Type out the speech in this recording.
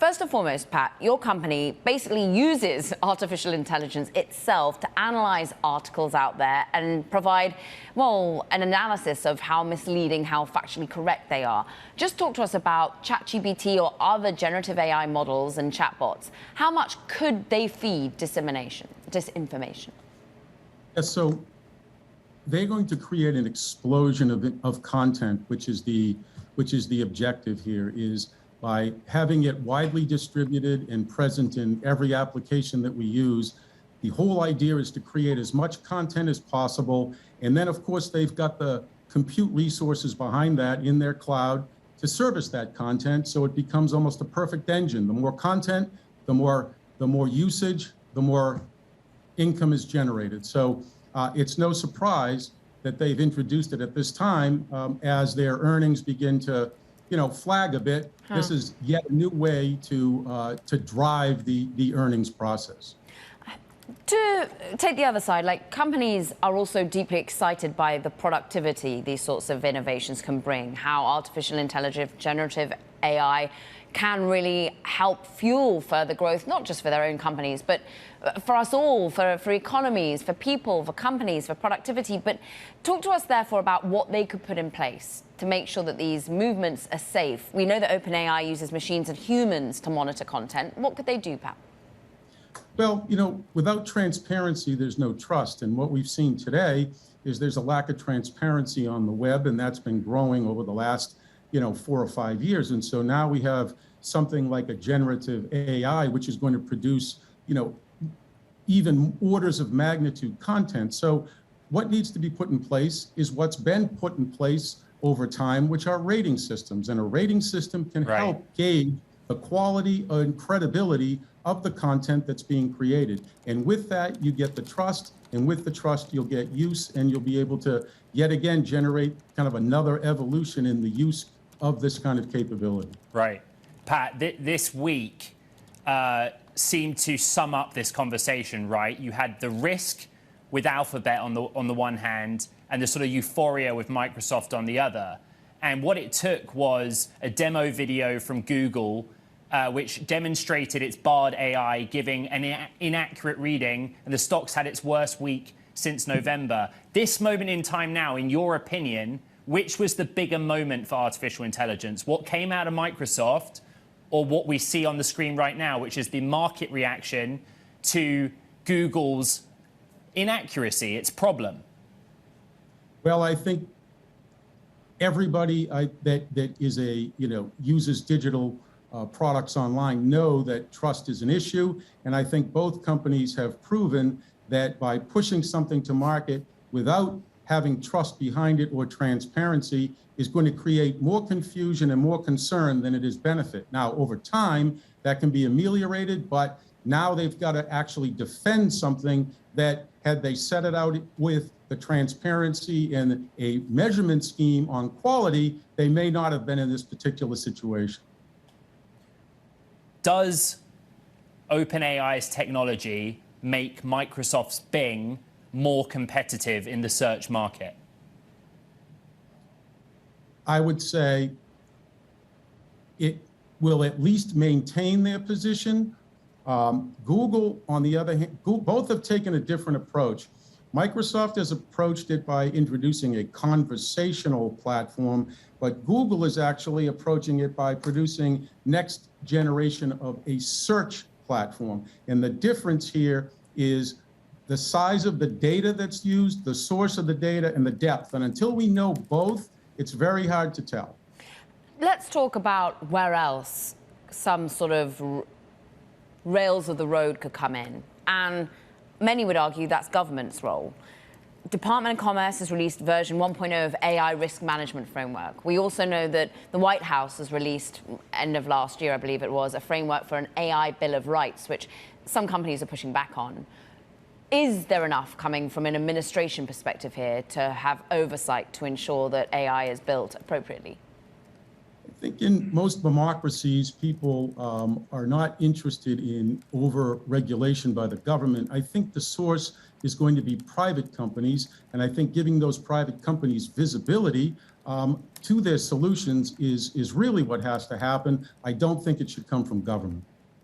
First and foremost, Pat, your company basically uses artificial intelligence itself to analyze articles out there and provide, well, an analysis of how misleading, how factually correct they are. Just talk to us about ChatGPT or other generative AI models and chatbots. How much could they feed disinformation? Yeah, so they're going to create an explosion of content, which is the objective here, is by having it widely distributed and present in every application that we use. The whole idea is to create as much content as possible. And then, of course, they've got the compute resources behind that in their cloud to service that content. So it becomes almost a perfect engine. The more content, the more usage, the more income is generated. So it's no surprise that they've introduced it at this time as their earnings begin to flag a bit. This is yet a new way to drive the earnings process. To take the other side, like, companies are also deeply excited by the productivity these sorts of innovations can bring, how artificial intelligence, generative AI can really help fuel further growth, not just for their own companies, but for us all, for economies, for people, for companies, for productivity. But talk to us, therefore, about what they could put in place to make sure that these movements are safe. We know that OpenAI uses machines and humans to monitor content. What could they do, Pat? Well, without transparency, there's no trust. And what we've seen today is there's a lack of transparency on the web, and that's been growing over the last 4 or 5 years. And so now we have something like a generative AI, which is going to produce, even orders of magnitude content. So what needs to be put in place is what's been put in place over time, which are rating systems. And a rating system can help gauge the quality and credibility of the content that's being created. And with that, you get the trust. And with the trust, you'll get use, and you'll be able to, yet again, generate kind of another evolution in the use of this kind of capability. Right. Pat, this week seemed to sum up this conversation, right? You had the risk with Alphabet on the one hand, and the sort of euphoria with Microsoft on the other. And what it took was a demo video from Google, which demonstrated its Bard AI giving an inaccurate reading, and the stocks had its worst week since November. This moment in time now, in your opinion, which was the bigger moment for artificial intelligence? What came out of Microsoft, or what we see on the screen right now, which is the market reaction to Google's inaccuracy, its problem? Well, I think everybody that is uses digital products online know that trust is an issue. And I think both companies have proven that by pushing something to market without having trust behind it or transparency is going to create more confusion and more concern than it is benefit. Now, over time, that can be ameliorated, but now they've got to actually defend something that, had they set it out with the transparency and a measurement scheme on quality, they may not have been in this particular situation. Does OpenAI's technology make Microsoft's Bing more competitive in the search market? I would say it will at least maintain their position. Google, on the other hand, both have taken a different approach. Microsoft has approached it by introducing a conversational platform, but Google is actually approaching it by producing next generation of a search platform. And the difference here is the size of the data that's used, the source of the data, and the depth. And until we know both, it's very hard to tell. Let's talk about where else some sort of rails of the road could come in. And many would argue that's government's role. Department of Commerce has released version 1.0 of AI risk management framework. We also know that the White House has released, end of last year, I believe it was, a framework for an AI Bill of Rights, which some companies are pushing back on. Is there enough coming from an administration perspective here to have oversight to ensure that AI is built appropriately? I think in most democracies, people are not interested in over-regulation by the government. I think the source is going to be private companies, and I think giving those private companies visibility to their solutions is really what has to happen. I don't think it should come from government.